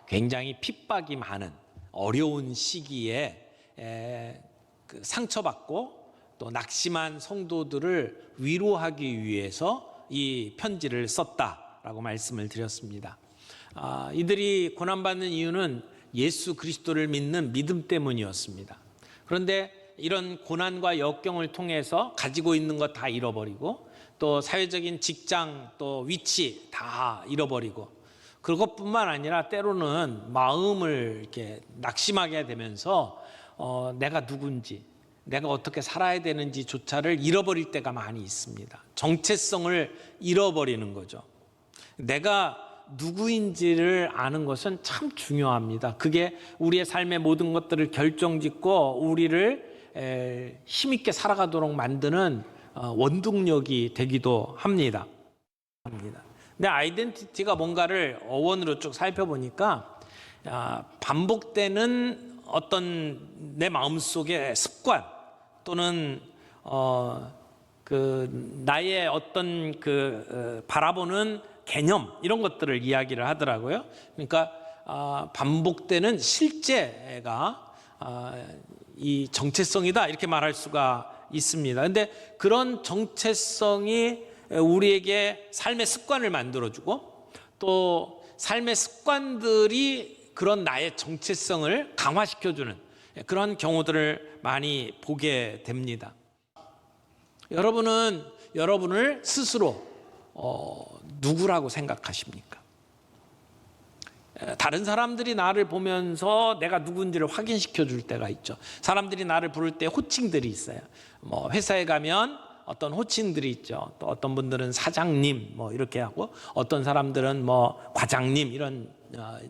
굉장히 핍박이 많은 어려운 시기에 그 상처받고 또 낙심한 성도들을 위로하기 위해서 이 편지를 썼다라고 말씀을 드렸습니다. 이들이 고난받는 이유는 예수 그리스도를 믿는 믿음 때문이었습니다. 그런데 이런 고난과 역경을 통해서 가지고 있는 것 다 잃어버리고 또 사회적인 직장 또 위치 다 잃어버리고 그것뿐만 아니라 때로는 마음을 이렇게 낙심하게 되면서 내가 누군지 내가 어떻게 살아야 되는지조차를 잃어버릴 때가 많이 있습니다. 정체성을 잃어버리는 거죠. 내가 누구인지를 아는 것은 참 중요합니다. 그게 우리의 삶의 모든 것들을 결정짓고 우리를 힘있게 살아가도록 만드는 원동력이 되기도 합니다. 내 아이덴티티가 뭔가를 어원으로 쭉 살펴보니까 반복되는 어떤 내 마음속의 습관 또는 나의 어떤 바라보는 개념 이런 것들을 이야기를 하더라고요. 그러니까 반복되는 실제가 이 정체성이다 이렇게 말할 수가 있습니다. 그런데 그런 정체성이 우리에게 삶의 습관을 만들어주고 또 삶의 습관들이 그런 나의 정체성을 강화시켜주는 그런 경우들을 많이 보게 됩니다. 여러분은 여러분을 스스로 누구라고 생각하십니까? 다른 사람들이 나를 보면서 내가 누군지를 확인시켜 줄 때가 있죠. 사람들이 나를 부를 때 호칭들이 있어요. 회사에 가면 어떤 호칭들이 있죠. 또 어떤 분들은 사장님 이렇게 하고 어떤 사람들은 과장님 이런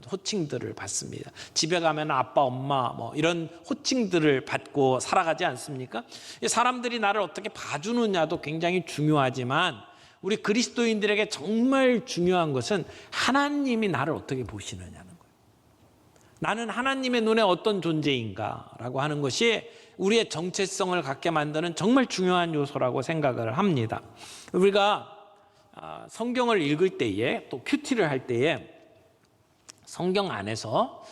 호칭들을 받습니다. 집에 가면 아빠, 엄마 이런 호칭들을 받고 살아가지 않습니까? 사람들이 나를 어떻게 봐주느냐도 굉장히 중요하지만 우리 그리스도인들에게 정말 중요한 것은 하나님이 나를 어떻게 보시느냐는 거예요. 나는 하나님의 눈에 어떤 존재인가라고 하는 것이 우리의 정체성을 갖게 만드는 정말 중요한 요소라고 생각을 합니다. 우리가 성경을 읽을 때에 또 큐티를 할 때에 성경 안에서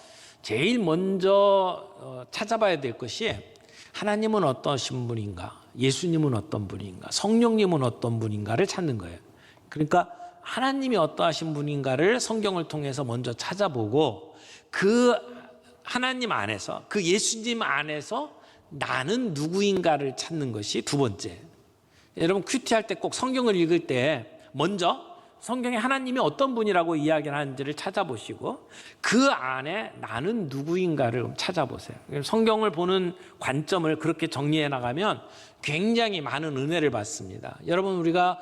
제일 먼저 찾아봐야 될 것이 하나님은 어떠신 분인가, 예수님은 어떤 분인가, 성령님은 어떤 분인가를 찾는 거예요. 그러니까 하나님이 어떠하신 분인가를 성경을 통해서 먼저 찾아보고 그 하나님 안에서 그 예수님 안에서 나는 누구인가를 찾는 것이 두 번째. 여러분 큐티할 때 꼭 성경을 읽을 때 먼저 성경에 하나님이 어떤 분이라고 이야기를 하는지를 찾아보시고 그 안에 나는 누구인가를 찾아보세요. 성경을 보는 관점을 그렇게 정리해 나가면 굉장히 많은 은혜를 받습니다. 여러분 우리가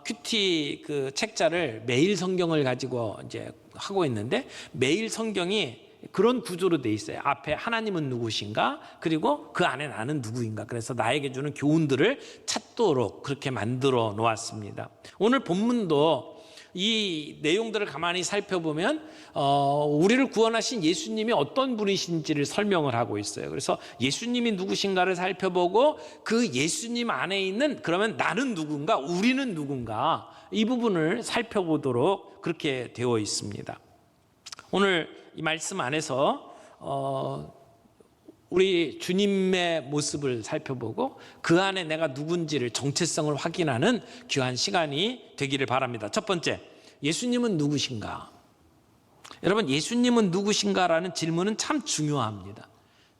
큐티 그 책자를 매일 성경을 가지고 이제 하고 있는데 매일 성경이 그런 구조로 돼 있어요. 앞에 하나님은 누구신가? 그리고 그 안에 나는 누구인가? 그래서 나에게 주는 교훈들을 찾도록 그렇게 만들어 놓았습니다. 오늘 본문도 이 내용들을 가만히 살펴보면 우리를 구원하신 예수님이 어떤 분이신지를 설명을 하고 있어요. 그래서 예수님이 누구신가를 살펴보고 그 예수님 안에 있는 그러면 나는 누군가? 우리는 누군가? 이 부분을 살펴보도록 그렇게 되어 있습니다. 오늘 이 말씀 안에서 우리 주님의 모습을 살펴보고 그 안에 내가 누군지를 정체성을 확인하는 귀한 시간이 되기를 바랍니다. 첫 번째, 예수님은 누구신가? 여러분, 예수님은 누구신가라는 질문은 참 중요합니다.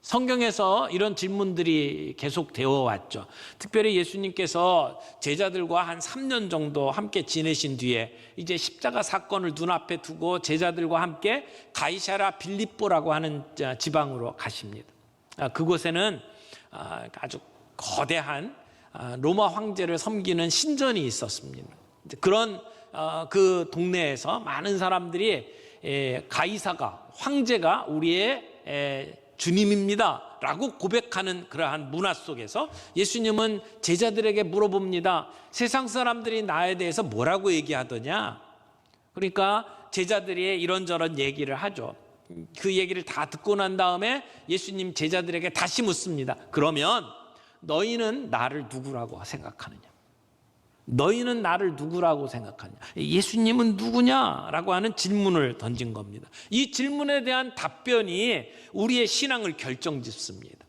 성경에서 이런 질문들이 계속 되어 왔죠. 특별히 예수님께서 제자들과 한 3년 정도 함께 지내신 뒤에 이제 십자가 사건을 눈앞에 두고 제자들과 함께 가이사랴 빌립보라고 하는 지방으로 가십니다. 그곳에는 아주 거대한 로마 황제를 섬기는 신전이 있었습니다. 그런 그 동네에서 많은 사람들이 가이사가 황제가 우리의 주님입니다 라고 고백하는 그러한 문화 속에서 예수님은 제자들에게 물어봅니다. 세상 사람들이 나에 대해서 뭐라고 얘기하더냐? 그러니까 제자들이 이런저런 얘기를 하죠. 그 얘기를 다 듣고 난 다음에 예수님 제자들에게 다시 묻습니다. 그러면 너희는 나를 누구라고 생각하느냐? 너희는 나를 누구라고 생각하냐? 예수님은 누구냐라고 하는 질문을 던진 겁니다. 이 질문에 대한 답변이 우리의 신앙을 결정짓습니다.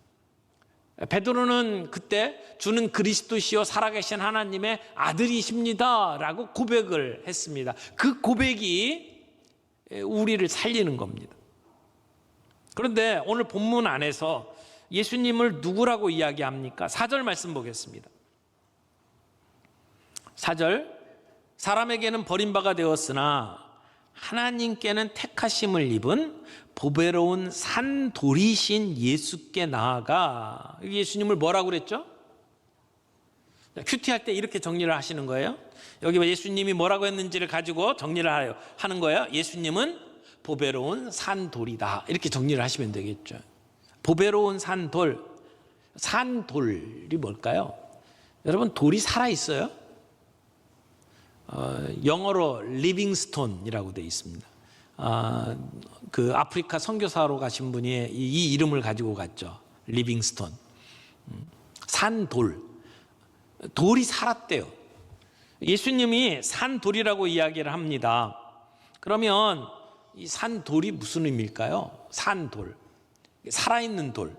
베드로는 그때 주는 그리스도시요 살아계신 하나님의 아들이십니다라고 고백을 했습니다. 그 고백이 우리를 살리는 겁니다. 그런데 오늘 본문 안에서 예수님을 누구라고 이야기합니까? 4절 말씀 보겠습니다. 4절, 사람에게는 버림바가 되었으나 하나님께는 택하심을 입은 보배로운 산돌이신 예수께 나아가. 예수님을 뭐라고 그랬죠? 큐티할 때 이렇게 정리를 하시는 거예요. 여기 예수님이 뭐라고 했는지를 가지고 정리를 하는 거예요. 예수님은 보배로운 산돌이다, 이렇게 정리를 하시면 되겠죠. 보배로운 산돌, 산돌이 뭘까요? 여러분, 돌이 살아있어요? 영어로 리빙스톤이라고 되어 있습니다. 그 아프리카 선교사로 가신 분이 이 이름을 가지고 갔죠. 리빙스톤. 산돌. 돌이 살았대요. 예수님이 산돌이라고 이야기를 합니다. 그러면 이 산돌이 무슨 의미일까요? 산돌. 살아있는 돌.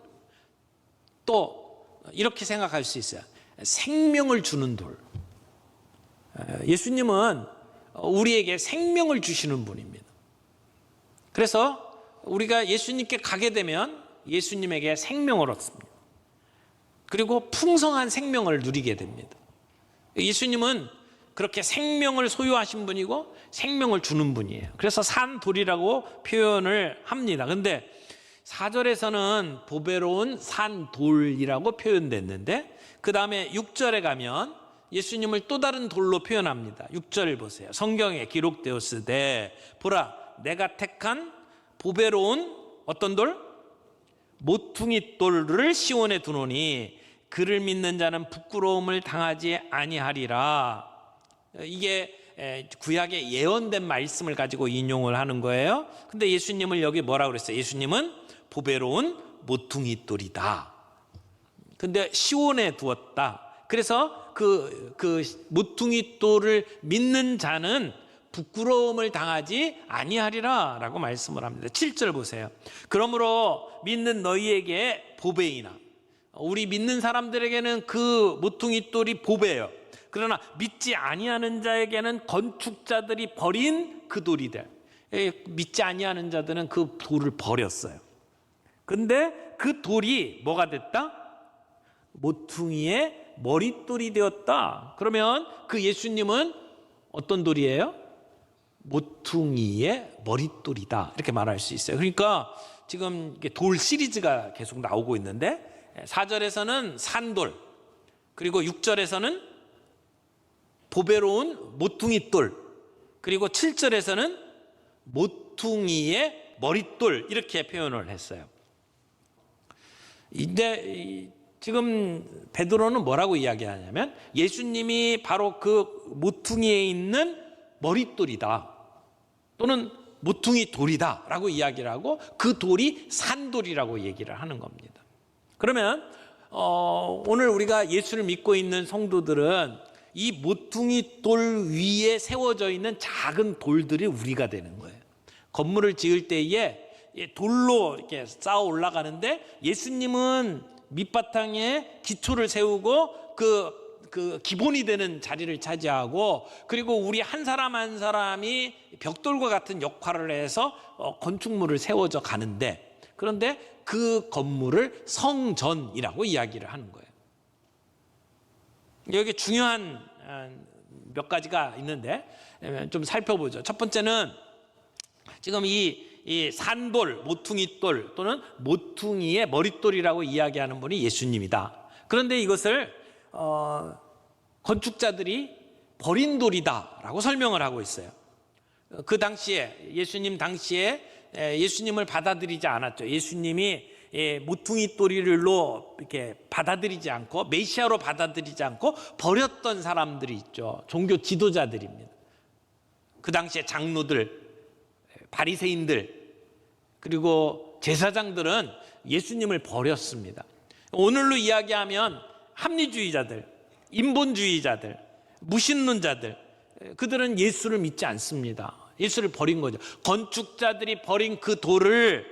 또 이렇게 생각할 수 있어요. 생명을 주는 돌. 예수님은 우리에게 생명을 주시는 분입니다. 그래서 우리가 예수님께 가게 되면 예수님에게 생명을 얻습니다. 그리고 풍성한 생명을 누리게 됩니다. 예수님은 그렇게 생명을 소유하신 분이고 생명을 주는 분이에요. 그래서 산돌이라고 표현을 합니다. 그런데 4절에서는 보배로운 산돌이라고 표현됐는데, 그 다음에 6절에 가면 예수님을 또 다른 돌로 표현합니다. 6절 보세요. 성경에 기록되었으되 보라, 내가 택한 보배로운 어떤 돌? 모퉁이 돌을 시온에 두노니 그를 믿는 자는 부끄러움을 당하지 아니하리라. 이게 구약의 예언된 말씀을 가지고 인용을 하는 거예요. 근데 예수님을 여기 뭐라고 그랬어요? 예수님은 보배로운 모퉁이 돌이다. 근데 시온에 두었다. 그래서 그 모퉁이 돌을 믿는 자는 부끄러움을 당하지 아니하리라 라고 말씀을 합니다. 7절 보세요. 그러므로 믿는 너희에게 보배이나. 우리 믿는 사람들에게는 그 모퉁이 돌이 보배예요. 그러나 믿지 아니하는 자에게는 건축자들이 버린 그 돌이다. 믿지 아니하는 자들은 그 돌을 버렸어요. 근데 그 돌이 뭐가 됐다? 모퉁이의 머릿돌이 되었다. 그러면 그 예수님은 어떤 돌이에요? 모퉁이의 머릿돌이다, 이렇게 말할 수 있어요. 그러니까 지금 돌 시리즈가 계속 나오고 있는데 4절에서는 산돌, 그리고 6절에서는 보배로운 모퉁이돌, 그리고 7절에서는 모퉁이의 머릿돌, 이렇게 표현을 했어요. 근데 지금 베드로는 뭐라고 이야기하냐면 예수님이 바로 그 모퉁이에 있는 머릿돌이다, 또는 모퉁이 돌이다 라고 이야기를 하고 그 돌이 산돌이라고 얘기를 하는 겁니다. 그러면 오늘 우리가 예수를 믿고 있는 성도들은 이 모퉁이 돌 위에 세워져 있는 작은 돌들이 우리가 되는 거예요. 건물을 지을 때에 돌로 이렇게 쌓아 올라가는데 예수님은 밑바탕에 기초를 세우고 그 기본이 되는 자리를 차지하고, 그리고 우리 한 사람 한 사람이 벽돌과 같은 역할을 해서 건축물을 세워져 가는데, 그런데 그 건물을 성전이라고 이야기를 하는 거예요. 여기 중요한 몇 가지가 있는데 좀 살펴보죠. 첫 번째는 지금 이 산돌, 모퉁이돌 또는 모퉁이의 머릿돌이라고 이야기하는 분이 예수님이다. 그런데 이것을 건축자들이 버린 돌이다라고 설명을 하고 있어요. 그 당시에 예수님 당시에 예수님을 받아들이지 않았죠. 예수님이 모퉁이 돌이로 이렇게 받아들이지 않고 메시아로 받아들이지 않고 버렸던 사람들이 있죠. 종교 지도자들입니다. 그 당시에 장로들, 바리새인들, 그리고 제사장들은 예수님을 버렸습니다. 오늘로 이야기하면 합리주의자들, 인본주의자들, 무신론자들, 그들은 예수를 믿지 않습니다. 예수를 버린 거죠. 건축자들이 버린 그 돌을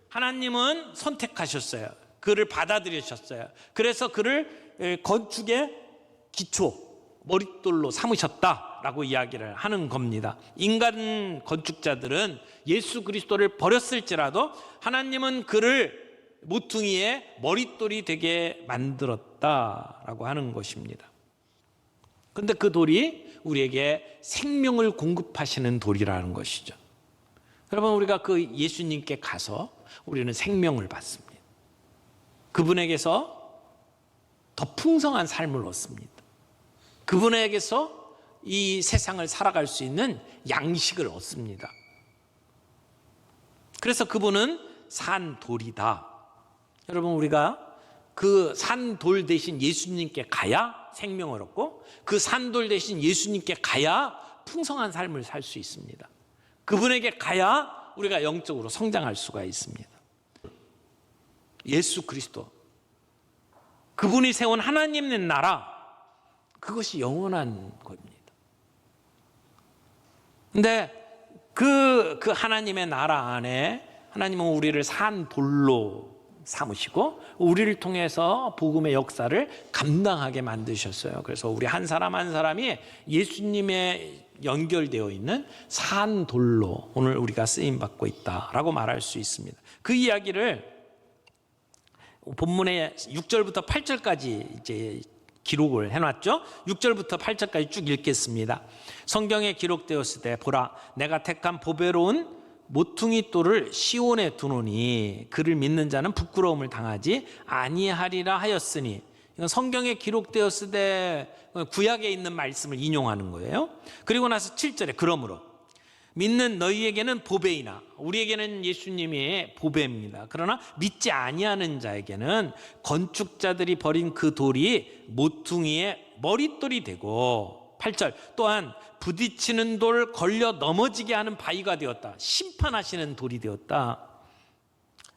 하나님은 선택하셨어요. 그를 받아들이셨어요. 그래서 그를 건축의 기초, 머릿돌로 삼으셨다라고 이야기를 하는 겁니다. 인간 건축자들은 예수 그리스도를 버렸을지라도 하나님은 그를 모퉁이의 머릿돌이 되게 만들었다라고 하는 것입니다. 그런데 그 돌이 우리에게 생명을 공급하시는 돌이라는 것이죠. 여러분, 우리가 그 예수님께 가서 우리는 생명을 받습니다. 그분에게서 더 풍성한 삶을 얻습니다. 그분에게서 이 세상을 살아갈 수 있는 양식을 얻습니다. 그래서 그분은 산돌이다. 여러분, 우리가 그 산돌 대신 예수님께 가야 생명을 얻고 그 산돌 대신 예수님께 가야 풍성한 삶을 살 수 있습니다. 그분에게 가야 우리가 영적으로 성장할 수가 있습니다. 예수 그리스도, 그분이 세운 하나님의 나라, 그것이 영원한 겁니다. 근데 그 하나님의 나라 안에 하나님은 우리를 산돌로 삼으시고 우리를 통해서 복음의 역사를 감당하게 만드셨어요. 그래서 우리 한 사람 한 사람이 예수님에 연결되어 있는 산돌로 오늘 우리가 쓰임받고 있다라고 말할 수 있습니다. 그 이야기를 본문의 6절부터 8절까지 이제 기록을 해놨죠. 6절부터 8절까지 쭉 읽겠습니다. 성경에 기록되었을 때 보라, 내가 택한 보배로운 모퉁이 돌을 시온에 두노니 그를 믿는 자는 부끄러움을 당하지 아니하리라 하였으니, 이건 성경에 기록되었을 때 구약에 있는 말씀을 인용하는 거예요. 그리고 나서 7절에 그러므로 믿는 너희에게는 보배이나, 우리에게는 예수님이 보배입니다. 그러나 믿지 아니하는 자에게는 건축자들이 버린 그 돌이 모퉁이의 머릿돌이 되고, 8절 또한 부딪히는 돌 걸려 넘어지게 하는 바위가 되었다. 심판하시는 돌이 되었다.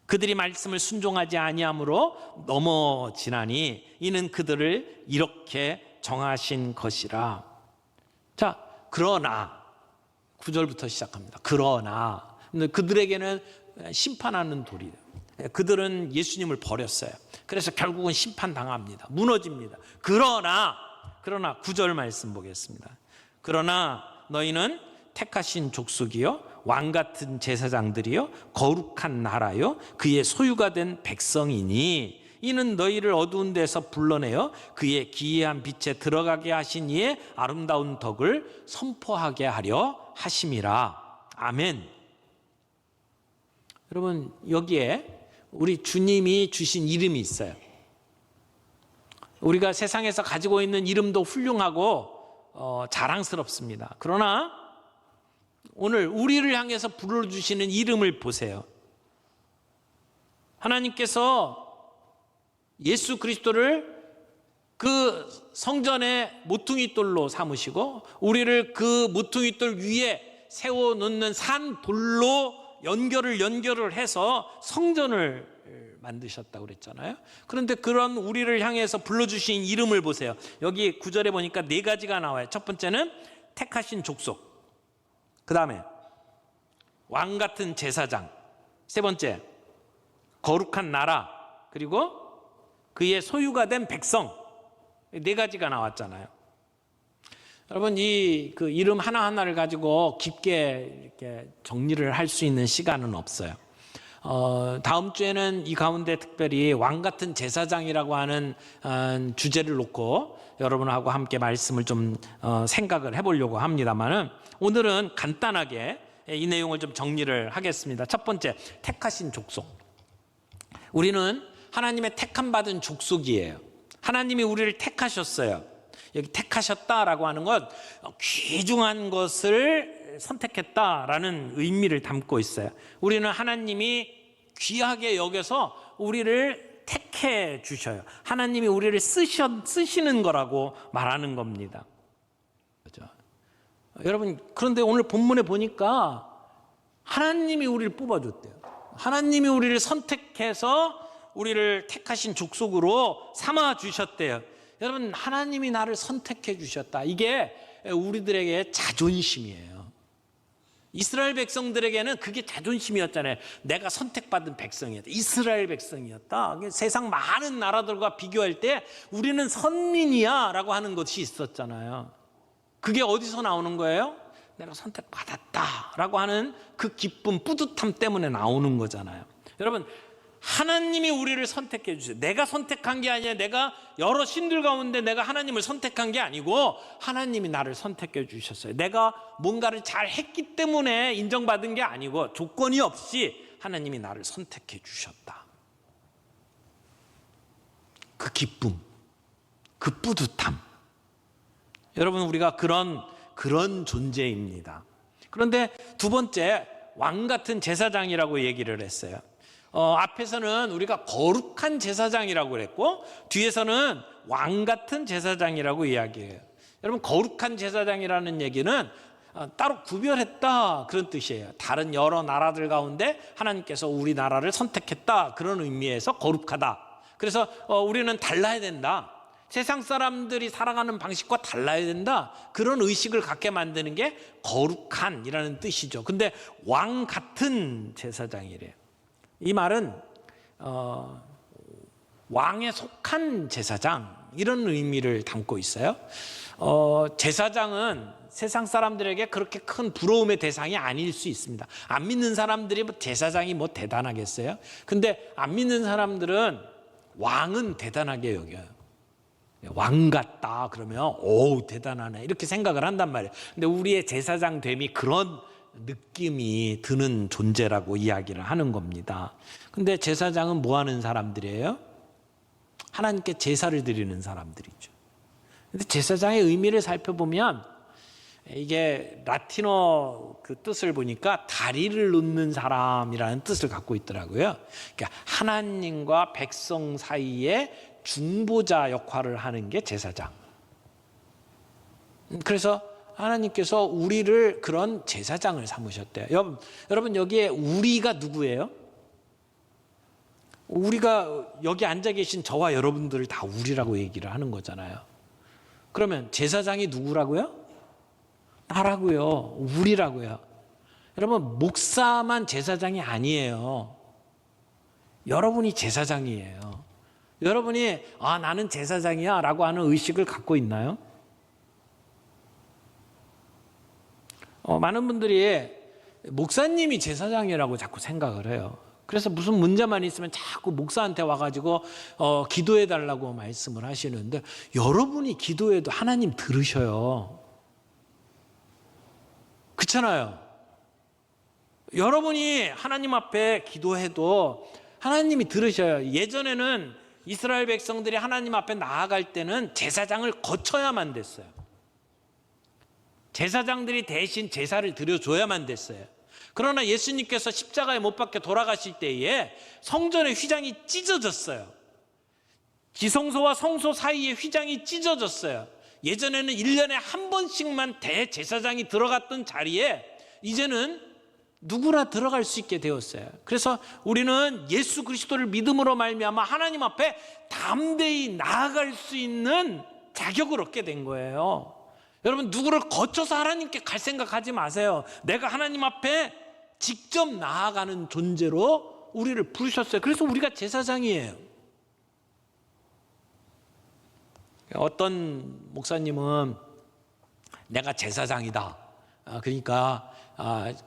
그들이 말씀을 순종하지 아니함으로 넘어지나니 이는 그들을 이렇게 정하신 것이라. 자, 그러나 9절부터 시작합니다. 그러나 그들에게는 심판하는 돌이에요. 그들은 예수님을 버렸어요. 그래서 결국은 심판당합니다. 무너집니다. 그러나 9절 말씀 보겠습니다. 그러나 너희는 택하신 족속이요 왕같은 제사장들이요 거룩한 나라요 그의 소유가 된 백성이니 이는 너희를 어두운 데서 불러내어 그의 기이한 빛에 들어가게 하신 이의 아름다운 덕을 선포하게 하려 하심이라. 아멘. 여러분, 여기에 우리 주님이 주신 이름이 있어요. 우리가 세상에서 가지고 있는 이름도 훌륭하고 자랑스럽습니다. 그러나 오늘 우리를 향해서 불러주시는 이름을 보세요. 하나님께서 예수 그리스도를 그 성전의 모퉁이돌로 삼으시고 우리를 그 모퉁이돌 위에 세워놓는 산돌로 연결을 해서 성전을 만드셨다고 그랬잖아요. 그런데 그런 우리를 향해서 불러주신 이름을 보세요. 여기 9절에 보니까 4가지가 나와요. 첫 번째는 택하신 족속, 그 다음에 왕같은 제사장, 세 번째 거룩한 나라, 그리고 그의 소유가 된 백성, 4가지가 나왔잖아요. 여러분, 그 이름 하나하나를 가지고 깊게 이렇게 정리를 할 수 있는 시간은 없어요. 다음 주에는 이 가운데 특별히 왕같은 제사장이라고 하는 주제를 놓고 여러분하고 함께 말씀을 좀 생각을 해보려고 합니다만은 오늘은 간단하게 이 내용을 좀 정리를 하겠습니다. 첫 번째, 택하신 족속. 우리는 하나님의 택함 받은 족속이에요. 하나님이 우리를 택하셨어요. 여기 택하셨다라고 하는 것, 귀중한 것을 선택했다라는 의미를 담고 있어요. 우리는 하나님이 귀하게 여겨서 우리를 택해 주셔요. 하나님이 우리를 쓰시는 거라고 말하는 겁니다. 그렇죠? 여러분, 그런데 오늘 본문에 보니까 하나님이 우리를 뽑아줬대요. 하나님이 우리를 선택해서 우리를 택하신 족속으로 삼아 주셨대요. 여러분, 하나님이 나를 선택해 주셨다. 이게 우리들에게 자존심이에요. 이스라엘 백성들에게는 그게 자존심이었잖아요. 내가 선택받은 백성이었다. 이스라엘 백성이었다. 세상 많은 나라들과 비교할 때 우리는 선민이야 라고 하는 것이 있었잖아요. 그게 어디서 나오는 거예요? 내가 선택받았다 라고 하는 그 기쁨, 뿌듯함 때문에 나오는 거잖아요. 여러분, 하나님이 우리를 선택해 주세요. 내가 선택한 게 아니라 내가 여러 신들 가운데 내가 하나님을 선택한 게 아니고 하나님이 나를 선택해 주셨어요. 내가 뭔가를 잘 했기 때문에 인정받은 게 아니고 조건이 없이 하나님이 나를 선택해 주셨다. 그 기쁨, 그 뿌듯함. 여러분, 우리가 그런 존재입니다. 그런데 두 번째, 왕 같은 제사장이라고 얘기를 했어요. 앞에서는 우리가 거룩한 제사장이라고 그랬고 뒤에서는 왕 같은 제사장이라고 이야기해요. 여러분, 거룩한 제사장이라는 얘기는 따로 구별했다 그런 뜻이에요. 다른 여러 나라들 가운데 하나님께서 우리나라를 선택했다 그런 의미에서 거룩하다. 그래서 우리는 달라야 된다. 세상 사람들이 살아가는 방식과 달라야 된다. 그런 의식을 갖게 만드는 게 거룩한이라는 뜻이죠. 근데 왕 같은 제사장이래요. 이 말은 왕에 속한 제사장 이런 의미를 담고 있어요. 제사장은 세상 사람들에게 그렇게 큰 부러움의 대상이 아닐 수 있습니다. 안 믿는 사람들이 뭐 제사장이 뭐 대단하겠어요? 근데 안 믿는 사람들은 왕은 대단하게 여겨요. 왕 같다 그러면 오 대단하네 이렇게 생각을 한단 말이에요. 근데 우리의 제사장 됨이 그런 느낌이 드는 존재라고 이야기를 하는 겁니다. 근데 제사장은 뭐 하는 사람들이에요? 하나님께 제사를 드리는 사람들이죠. 근데 제사장의 의미를 살펴보면 이게 라틴어 그 뜻을 보니까 다리를 놓는 사람이라는 뜻을 갖고 있더라고요. 그러니까 하나님과 백성 사이에 중보자 역할을 하는 게 제사장. 그래서 하나님께서 우리를 그런 제사장을 삼으셨대요. 여러분 여기에 우리가 누구예요? 우리가 여기 앉아 계신 저와 여러분들을 다 우리라고 얘기를 하는 거잖아요. 그러면 제사장이 누구라고요? 나라고요. 우리라고요. 여러분 목사만 제사장이 아니에요. 여러분이 제사장이에요. 여러분이 나는 제사장이야 라고 하는 의식을 갖고 있나요? 많은 분들이 목사님이 제사장이라고 자꾸 생각을 해요. 그래서 무슨 문제만 있으면 자꾸 목사한테 와가지고 기도해 달라고 말씀을 하시는데 여러분이 기도해도 하나님 들으셔요. 그렇잖아요. 여러분이 하나님 앞에 기도해도 하나님이 들으셔요. 예전에는 이스라엘 백성들이 하나님 앞에 나아갈 때는 제사장을 거쳐야만 됐어요. 제사장들이 대신 제사를 드려줘야만 됐어요. 그러나 예수님께서 십자가에 못 박혀 돌아가실 때에 성전의 휘장이 찢어졌어요. 지성소와 성소 사이에 휘장이 찢어졌어요. 예전에는 1년에 한 번씩만 대제사장이 들어갔던 자리에 이제는 누구나 들어갈 수 있게 되었어요. 그래서 우리는 예수 그리스도를 믿음으로 말미암아 하나님 앞에 담대히 나아갈 수 있는 자격을 얻게 된 거예요. 여러분 누구를 거쳐서 하나님께 갈 생각하지 마세요. 내가 하나님 앞에 직접 나아가는 존재로 우리를 부르셨어요. 그래서 우리가 제사장이에요. 어떤 목사님은 내가 제사장이다. 그러니까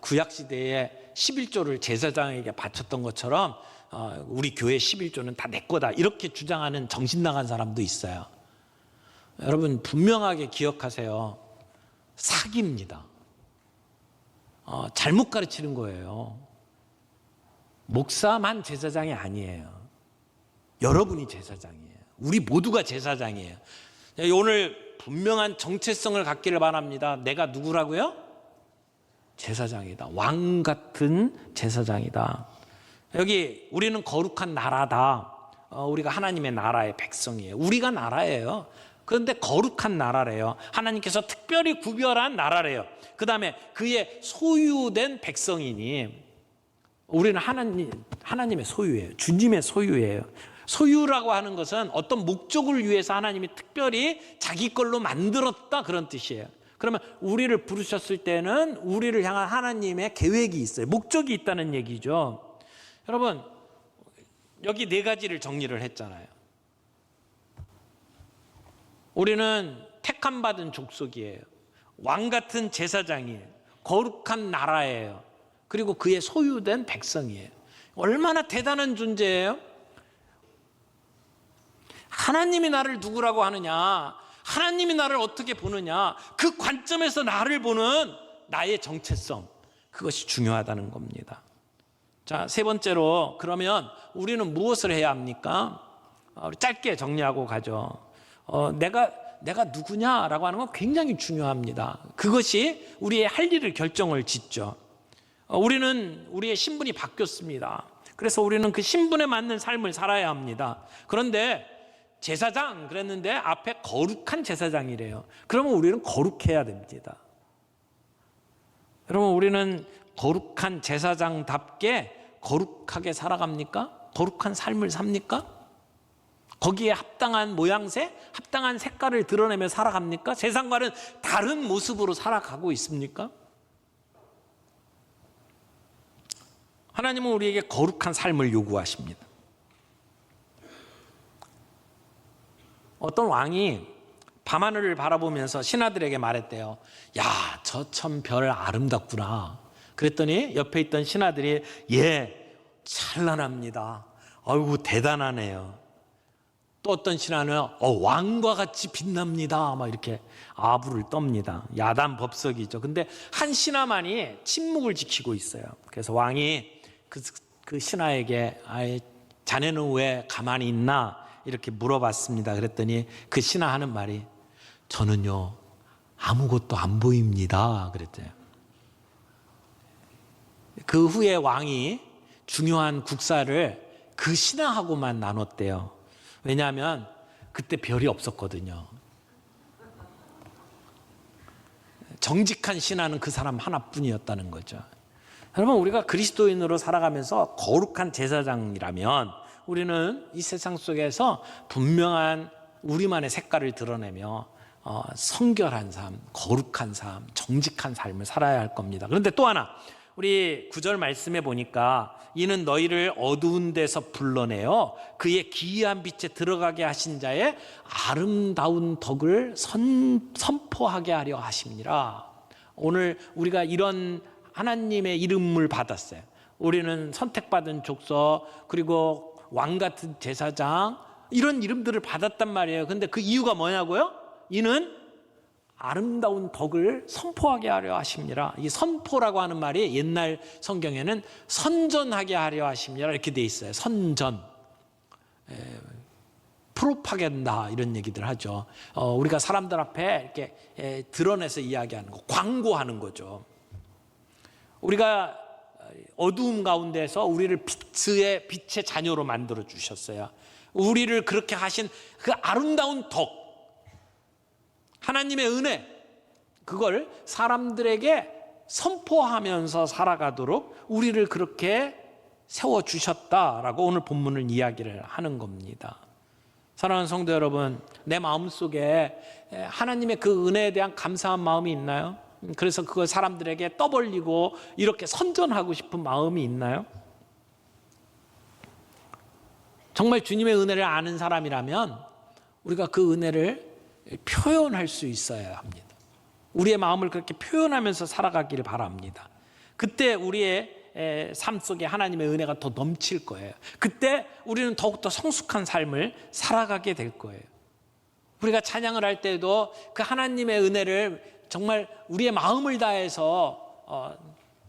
구약시대에 11조를 제사장에게 바쳤던 것처럼 우리 교회 11조는 다 내 거다. 이렇게 주장하는 정신 나간 사람도 있어요. 여러분 분명하게 기억하세요. 사기입니다. 잘못 가르치는 거예요. 목사만 제사장이 아니에요. 여러분이 제사장이에요. 우리 모두가 제사장이에요. 오늘 분명한 정체성을 갖기를 바랍니다. 내가 누구라고요? 제사장이다. 왕 같은 제사장이다. 여기 우리는 거룩한 나라다. 우리가 하나님의 나라의 백성이에요. 우리가 나라예요. 그런데 거룩한 나라래요. 하나님께서 특별히 구별한 나라래요. 그 다음에 그의 소유된 백성이니 우리는 하나님의 소유예요. 주님의 소유예요. 소유라고 하는 것은 어떤 목적을 위해서 하나님이 특별히 자기 걸로 만들었다, 그런 뜻이에요. 그러면 우리를 부르셨을 때는 우리를 향한 하나님의 계획이 있어요. 목적이 있다는 얘기죠. 여러분, 여기 네 가지를 정리를 했잖아요. 우리는 택함 받은 족속이에요. 왕 같은 제사장이에요. 거룩한 나라예요. 그리고 그의 소유된 백성이에요. 얼마나 대단한 존재예요? 하나님이 나를 누구라고 하느냐, 하나님이 나를 어떻게 보느냐, 그 관점에서 나를 보는 나의 정체성, 그것이 중요하다는 겁니다. 자, 세 번째로, 그러면 우리는 무엇을 해야 합니까? 우리 짧게 정리하고 가죠. 내가 누구냐라고 하는 건 굉장히 중요합니다. 그것이 우리의 할 일을 결정을 짓죠. 우리는 우리의 신분이 바뀌었습니다. 그래서 우리는 그 신분에 맞는 삶을 살아야 합니다. 그런데 제사장 그랬는데 앞에 거룩한 제사장이래요. 그러면 우리는 거룩해야 됩니다. 여러분, 우리는 거룩한 제사장답게 거룩하게 살아갑니까? 거룩한 삶을 삽니까? 거기에 합당한 모양새, 합당한 색깔을 드러내며 살아갑니까? 세상과는 다른 모습으로 살아가고 있습니까? 하나님은 우리에게 거룩한 삶을 요구하십니다. 어떤 왕이 밤하늘을 바라보면서 신하들에게 말했대요. 야, 저 참 별 아름답구나. 그랬더니 옆에 있던 신하들이, 예, 찬란합니다. 아이고, 대단하네요. 또 어떤 신하는 왕과 같이 빛납니다. 막 이렇게 아부를 떱니다. 야단 법석이죠. 근데 한 신하만이 침묵을 지키고 있어요. 그래서 왕이 그 신하에게, 자네는 왜 가만히 있나? 이렇게 물어봤습니다. 그랬더니 그 신하 하는 말이, 저는요, 아무것도 안 보입니다. 그랬대요. 그 후에 왕이 중요한 국사를 그 신하하고만 나눴대요. 왜냐하면 그때 별이 없었거든요. 정직한 신하는 그 사람 하나뿐이었다는 거죠. 여러분, 우리가 그리스도인으로 살아가면서 거룩한 제사장이라면 우리는 이 세상 속에서 분명한 우리만의 색깔을 드러내며 성결한 삶, 거룩한 삶, 정직한 삶을 살아야 할 겁니다. 그런데 또 하나, 우리 9절 말씀에 보니까 이는 너희를 어두운 데서 불러내어 그의 기이한 빛에 들어가게 하신 자의 아름다운 덕을 선포하게 하려 하심니라. 오늘 우리가 이런 하나님의 이름을 받았어요. 우리는 선택받은 족속, 그리고 왕 같은 제사장, 이런 이름들을 받았단 말이에요. 근데 그 이유가 뭐냐고요? 이는 아름다운 덕을 선포하게 하려 하심니라. 이 선포라고 하는 말이 옛날 성경에는 선전하게 하려 하심니라 이렇게 돼 있어요. 선전, 프로파간다, 이런 얘기들 하죠. 우리가 사람들 앞에 이렇게 드러내서 이야기하는 거, 광고하는 거죠. 우리가 어두움 가운데서 우리를 빛의 자녀로 만들어 주셨어요. 우리를 그렇게 하신 그 아름다운 덕, 하나님의 은혜, 그걸 사람들에게 선포하면서 살아가도록 우리를 그렇게 세워주셨다라고 오늘 본문을 이야기를 하는 겁니다. 사랑하는 성도 여러분, 내 마음속에 하나님의 그 은혜에 대한 감사한 마음이 있나요? 그래서 그걸 사람들에게 떠벌리고 이렇게 선전하고 싶은 마음이 있나요? 정말 주님의 은혜를 아는 사람이라면 우리가 그 은혜를 표현할 수 있어야 합니다. 우리의 마음을 그렇게 표현하면서 살아가기를 바랍니다. 그때 우리의 삶 속에 하나님의 은혜가 더 넘칠 거예요. 그때 우리는 더욱더 성숙한 삶을 살아가게 될 거예요. 우리가 찬양을 할 때도 그 하나님의 은혜를 정말 우리의 마음을 다해서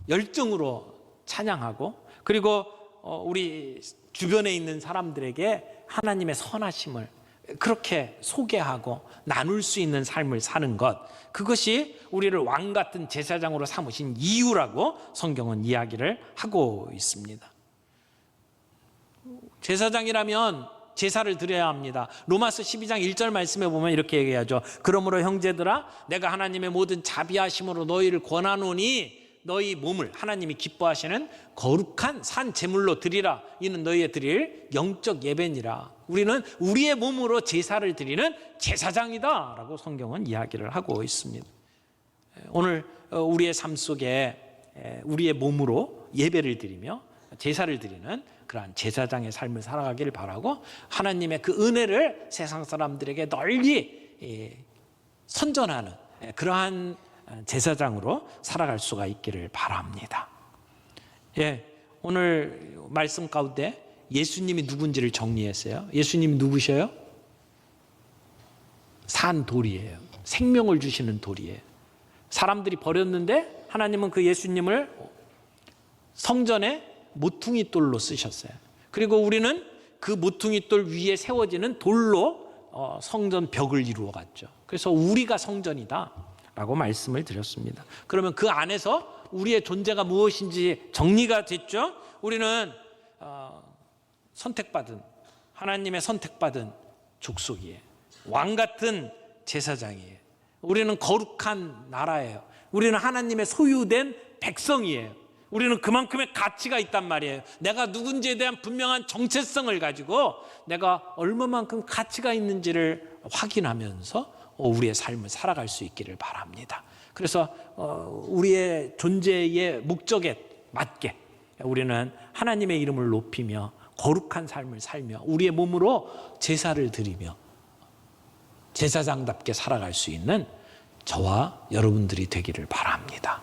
열정으로 찬양하고, 그리고 우리 주변에 있는 사람들에게 하나님의 선하심을 그렇게 소개하고 나눌 수 있는 삶을 사는 것, 그것이 우리를 왕 같은 제사장으로 삼으신 이유라고 성경은 이야기를 하고 있습니다. 제사장이라면 제사를 드려야 합니다. 로마서 12장 1절 말씀에 보면 이렇게 얘기하죠. 그러므로 형제들아, 내가 하나님의 모든 자비하심으로 너희를 권하노니 너희 몸을 하나님이 기뻐하시는 거룩한 산 제물로 드리라. 이는 너희의 드릴 영적 예배니라. 우리는 우리의 몸으로 제사를 드리는 제사장이다 라고 성경은 이야기를 하고 있습니다. 오늘 우리의 삶 속에 우리의 몸으로 예배를 드리며 제사를 드리는 그러한 제사장의 삶을 살아가기를 바라고, 하나님의 그 은혜를 세상 사람들에게 널리 선전하는 그러한 제사장으로 살아갈 수가 있기를 바랍니다. 오늘 말씀 가운데 예수님이 누군지를 정리했어요. 예수님이 누구셔요? 산 돌이에요. 생명을 주시는 돌이에요. 사람들이 버렸는데 하나님은 그 예수님을 성전에 모퉁이 돌로 쓰셨어요. 그리고 우리는 그 모퉁이 돌 위에 세워지는 돌로 성전 벽을 이루어 갔죠. 그래서 우리가 성전이다 라고 말씀을 드렸습니다. 그러면 그 안에서 우리의 존재가 무엇인지 정리가 됐죠. 우리는 선택받은, 하나님의 선택받은 족속이에요. 왕 같은 제사장이에요. 우리는 거룩한 나라예요. 우리는 하나님의 소유된 백성이에요. 우리는 그만큼의 가치가 있단 말이에요. 내가 누군지에 대한 분명한 정체성을 가지고 내가 얼마만큼 가치가 있는지를 확인하면서 우리의 삶을 살아갈 수 있기를 바랍니다. 그래서 우리의 존재의 목적에 맞게 우리는 하나님의 이름을 높이며 거룩한 삶을 살며 우리의 몸으로 제사를 드리며 제사장답게 살아갈 수 있는 저와 여러분들이 되기를 바랍니다.